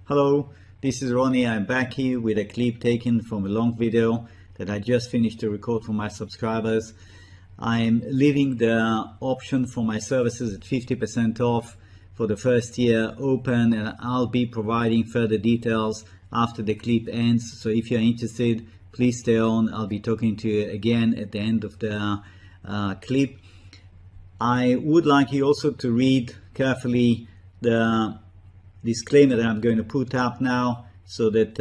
Hello, this is Ronnie. I'm back here with a clip taken from a long video that I just finished to record for my subscribers. I'm leaving the option for my services at 50% off for the first year open, and I'll be providing further details after the clip ends. So if you're interested, please stay on. I'll be talking to you again at the end of the clip. I would like you also to read carefully the disclaimer that I'm going to put up now, so that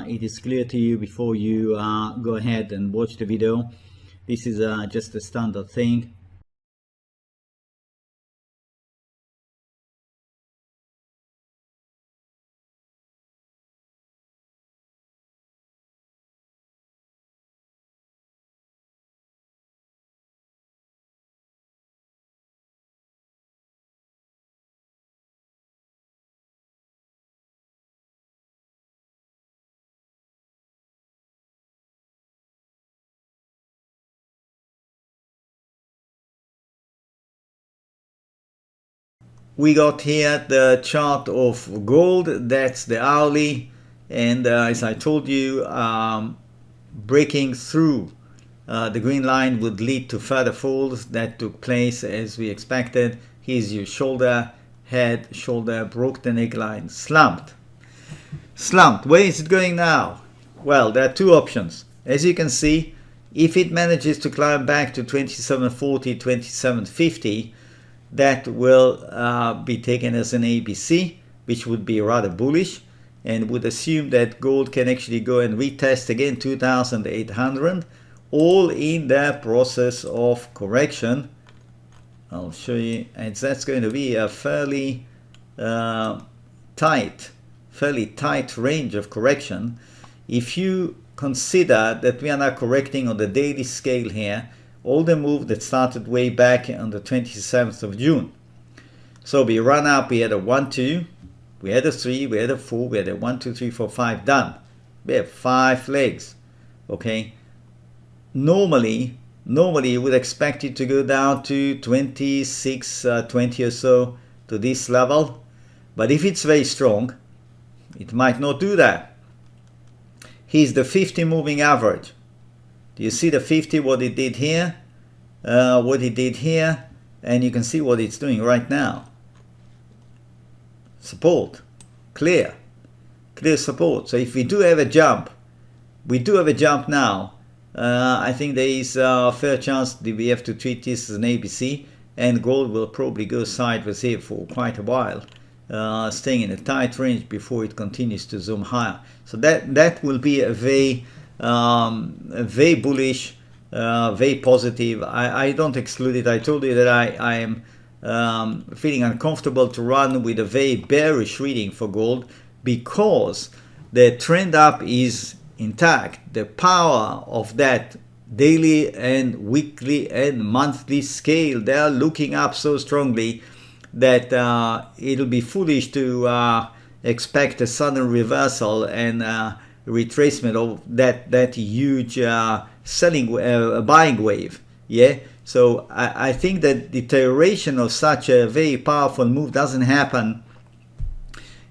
it is clear to you before you go ahead and watch the video. This is just a standard thing. We got here the chart of gold. That's the hourly, and as I told you, breaking through the green line would lead to further falls. That took place as we expected. Here's your shoulder, head, shoulder, broke the neckline, slumped. Where is it going now? Well, there are two options. As you can see, if it manages to climb back to 2740, 2750, that will be taken as an ABC, which would be rather bullish, and would assume that gold can actually go and retest again 2,800, all in the process of correction. I'll show you, and that's going to be a fairly tight range of correction. If you consider that we are now correcting on the daily scale here, all the move that started way back on the 27th of June. So we run up, we had a 1, 2, we had a 3, we had a 4, we had a 1, 2, 3, 4, 5, done. We have 5 legs, okay? Normally you would expect it to go down to 26, 20 or so to this level. But if it's very strong, it might not do that. Here's the 50 moving average. Do you see the 50, what it did here, what it did here, and you can see what it's doing right now. Support, clear support. So if we do have a jump, now, I think there is a fair chance that we have to treat this as an ABC, and gold will probably go sideways here for quite a while, staying in a tight range before it continues to zoom higher. So that will be a very bullish, very positive. I don't exclude it. I told you that I am feeling uncomfortable to run with a very bearish reading for gold, because the trend up is intact. The power of that daily and weekly and monthly scale, they are looking up so strongly that it'll be foolish to expect a sudden reversal and retracement of that huge buying wave. Yeah, so I think that deterioration of such a very powerful move doesn't happen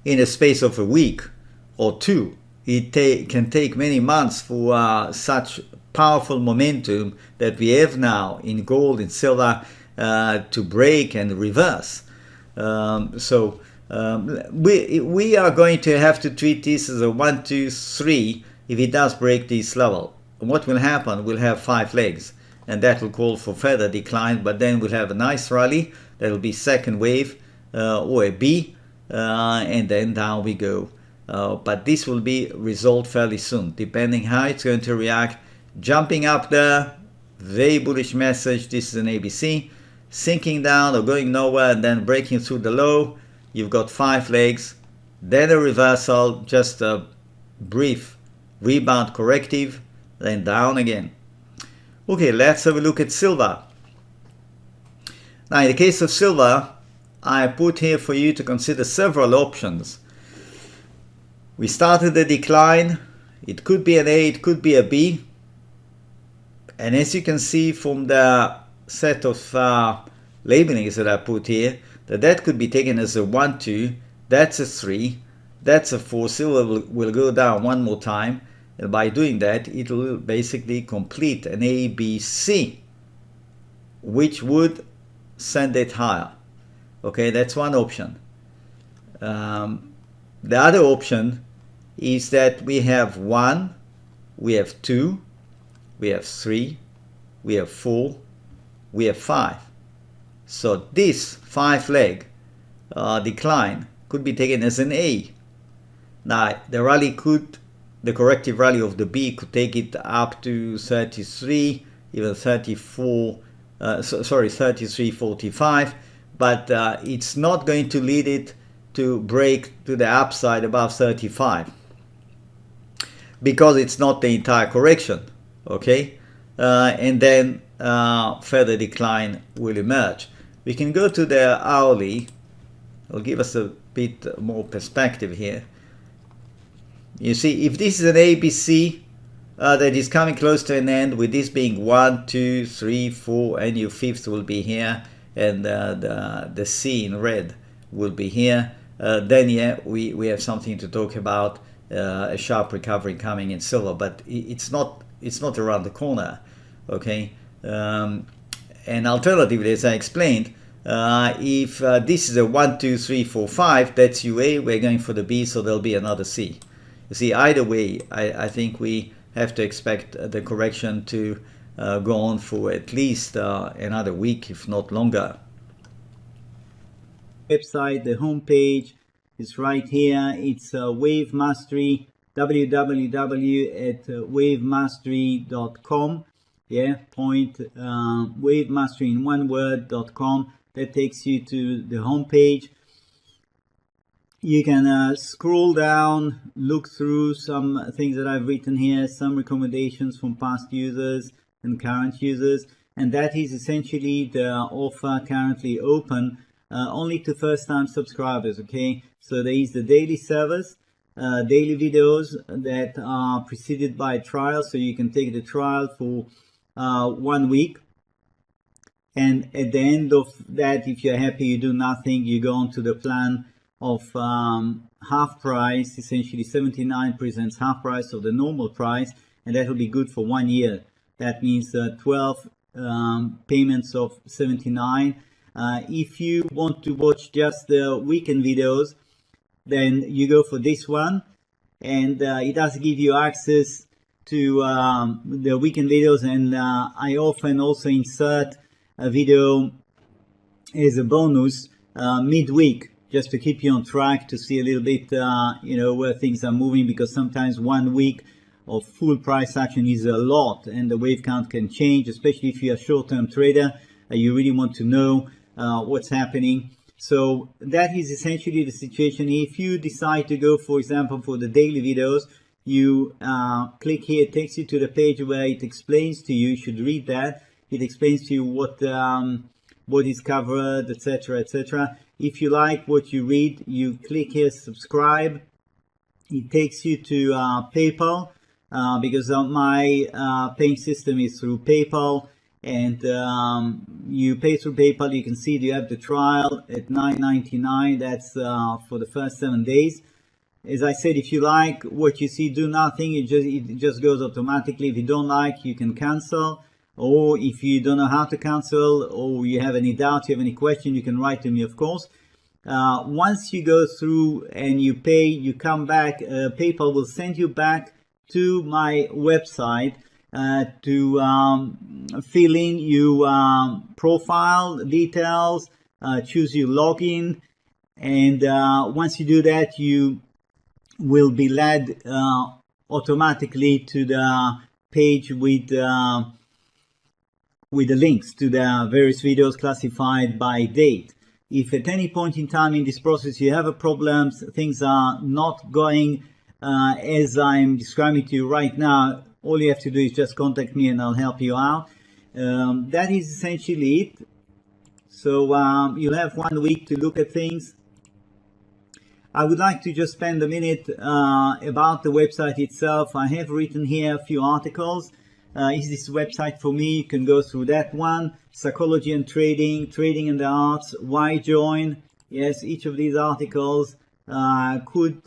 in a space of a week or two. It can take many months for such powerful momentum that we have now in gold and silver to break and reverse. We are going to have to treat this as a 1, 2, 3 if it does break this level. What will happen? We'll have 5 legs, and that will call for further decline, but then we'll have a nice rally. That will be second wave or a B, and then down we go. But this will be resolved fairly soon, depending how it's going to react. Jumping up there, very bullish message. This is an ABC. Sinking down or going nowhere and then breaking through the low. You've got 5 legs, then a reversal, just a brief rebound corrective, then down again. Okay, let's have a look at silver. Now, in the case of silver, I put here for you to consider several options. We started the decline. It could be an A, it could be a B. And as you can see from the set of labelings that I put here, that could be taken as a 1, 2, that's a 3, That's for silver will go down one more time, and by doing that it will basically complete an ABC, which would send it higher. Okay, that's one option. The other option is that we have 1, we have 2, we have 3, we have 4, we have 5. So this 5 leg decline could be taken as an A. Now the corrective rally of the B could take it up to 33, even 34, 33.45, but it's not going to lead it to break to the upside above 35, because it's not the entire correction. Okay, and then further decline will emerge. We can go to the hourly. It'll give us a bit more perspective here. You see, if this is an ABC that is coming close to an end, with this being 1, 2, 3, 4, and your fifth will be here, and the C in red will be here, then yeah, we have something to talk about, a sharp recovery coming in silver, but it's not around the corner. Okay, and alternatively, as I explained, if this is a 1, 2, 3, 4, 5, that's UA, we're going for the B, so there'll be another C. You see, either way, I think we have to expect the correction to go on for at least another week, if not longer. Website, the homepage is right here. It's Wave Mastery, www.wavemastery.com. Yeah, wavemastery in one word.com. That takes you to the homepage. You can scroll down, look through some things that I've written here, some recommendations from past users and current users, and that is essentially the offer currently open only to first-time subscribers. Okay, so there is the daily service, daily videos that are preceded by a trial, so you can take the trial for 1 week, and at the end of that, if you're happy, you do nothing, you go on to the plan of half price. Essentially 79 presents half price of the normal price, and that will be good for 1 year. That means 12 payments of 79. If you want to watch just the weekend videos, then you go for this one, and it does give you access to the weekend videos, and I often also insert a video as a bonus midweek, just to keep you on track, to see a little bit where things are moving, because sometimes 1 week of full price action is a lot, and the wave count can change, especially if you're a short-term trader. You really want to know what's happening. So that is essentially the situation. If you decide to go, for example, for the daily videos, you click here, it takes you to the page where it explains to you, you should read that, it explains to you what is covered, etc., etc. If you like what you read, you click here, subscribe. It takes you to PayPal, because my paying system is through PayPal, and you pay through PayPal. You can see you have the trial at $9.99. That's for the first 7 days. As I said, if you like what you see, do nothing. It just goes automatically. If you don't like, you can cancel. Or if you don't know how to cancel, or you have any doubts, you have any question, you can write to me, of course. Once you go through and you pay, you come back, PayPal will send you back to my website to fill in your profile details, choose your login, and once you do that, you will be led automatically to the page with the links to the various videos classified by date. If at any point in time in this process you have a problem, things are not going as I'm describing to you right now, all you have to do is just contact me and I'll help you out. That is essentially it. So you'll have 1 week to look at things. I would like to just spend a minute about the website itself. I have written here a few articles. Is this website for me? You can go through that one. Psychology and trading, trading and the arts, why join? Yes, each of these articles could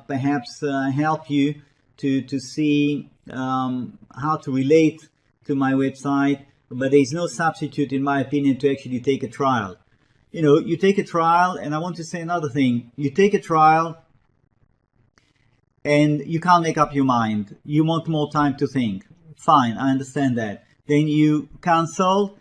perhaps help you to see how to relate to my website, but there is no substitute, in my opinion, to actually take a trial. You know, you take a trial, and I want to say another thing. You take a trial and you can't make up your mind. You want more time to think. Fine, I understand that. Then you cancel,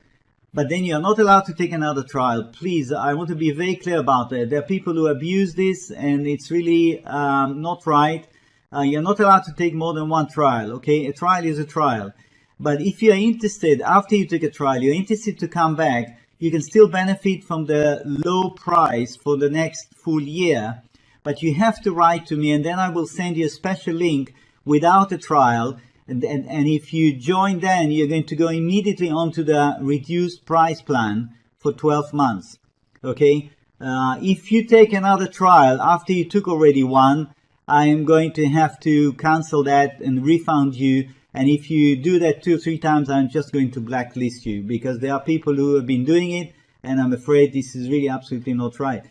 but then you're not allowed to take another trial. Please, I want to be very clear about that. There are people who abuse this, and it's really not right. You're not allowed to take more than one trial, okay? A trial is a trial. But if you're interested, after you take a trial, you're interested to come back, you can still benefit from the low price for the next full year. But you have to write to me, and then I will send you a special link without a trial. And if you join, then you're going to go immediately onto the reduced price plan for 12 months. Okay? If you take another trial after you took already one, I am going to have to cancel that and refund you. And if you do that 2 or 3 times, I'm just going to blacklist you, because there are people who have been doing it, and I'm afraid this is really absolutely not right.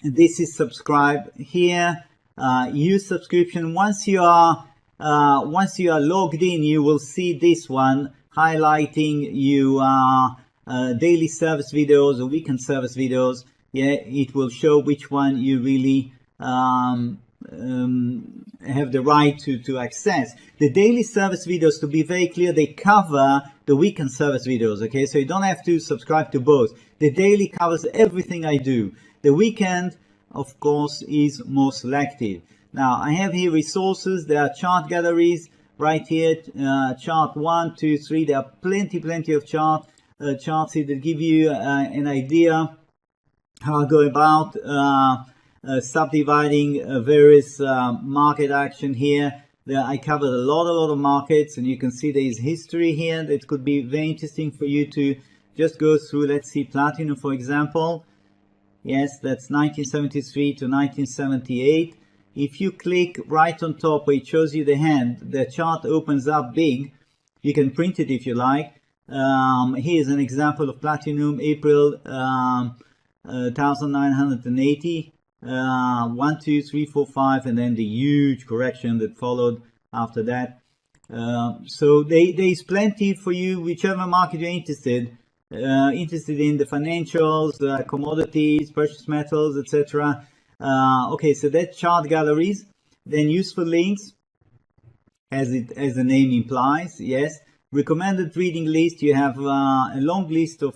This is subscribe here. Use subscription. Once you are logged in, you will see this one highlighting you daily service videos or weekend service videos. Yeah, it will show which one you really have the right to access. The daily service videos, to be very clear, they cover the weekend service videos, okay? So you don't have to subscribe to both. The daily covers everything I do. The weekend, of course, is more selective. Now, I have here resources. There are chart galleries right here, chart 1, 2, 3. There are plenty of charts here that give you an idea how I go about subdividing various market action here. I covered a lot of markets, and you can see there is history here that could be very interesting for you to just go through. Let's see, platinum, for example. Yes, that's 1973 to 1978. If you click right on top where it shows you the hand, the chart opens up big. You can print it if you like. Here's an example of platinum, April 1980. 1, 2, 3, 4, 5, and then the huge correction that followed after that. So there is plenty for you, whichever market you're interested in, the financials, commodities, precious metals, etc. Okay, so that's chart galleries. Then useful links, as the name implies. Yes, recommended reading list. You have a long list of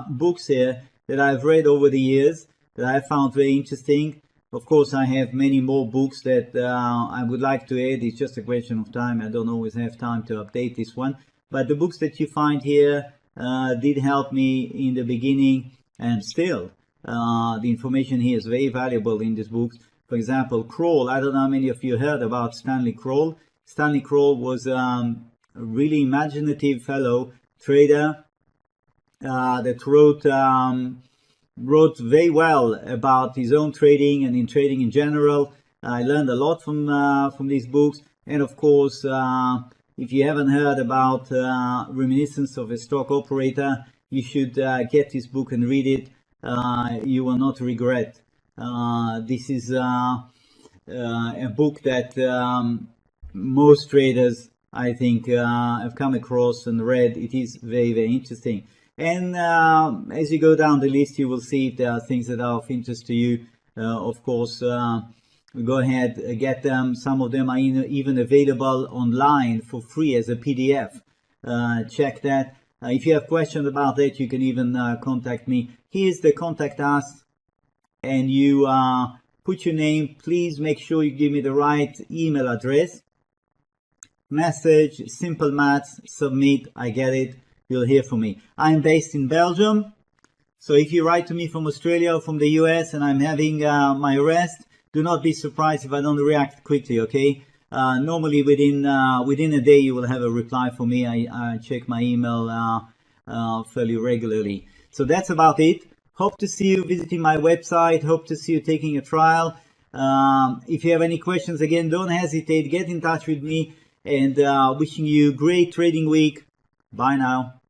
books here that I've read over the years that I found very interesting. Of course, I have many more books that I would like to add. It's just a question of time. I don't always have time to update this one. But the books that you find here did help me in the beginning, and still the information here is very valuable in these books. For example, Kroll. I don't know how many of you heard about Stanley Kroll. Stanley Kroll was a really imaginative fellow trader that wrote very well about his own trading and in trading in general. I learned a lot from these books. And of course, if you haven't heard about Reminiscence of a Stock Operator, you should get this book and read it. You will not regret. This is a book that most traders, I think, have come across and read. It is very interesting. And as you go down the list, you will see if there are things that are of interest to you. Of course, go ahead, get them. Some of them are even available online for free as a PDF. Check that. If you have questions about that, you can even contact me. Here's the contact us, and you put your name. Please make sure you give me the right email address. Message, simple maths, submit, I get it. You'll hear from me. I'm based in Belgium, so if you write to me from Australia or from the US and I'm having my rest, do not be surprised if I don't react quickly, okay? Normally within a day you will have a reply from me. I check my email fairly regularly. So that's about it. Hope to see you visiting my website. Hope to see you taking a trial. If you have any questions, again, don't hesitate. Get in touch with me, and wishing you a great trading week. Bye now.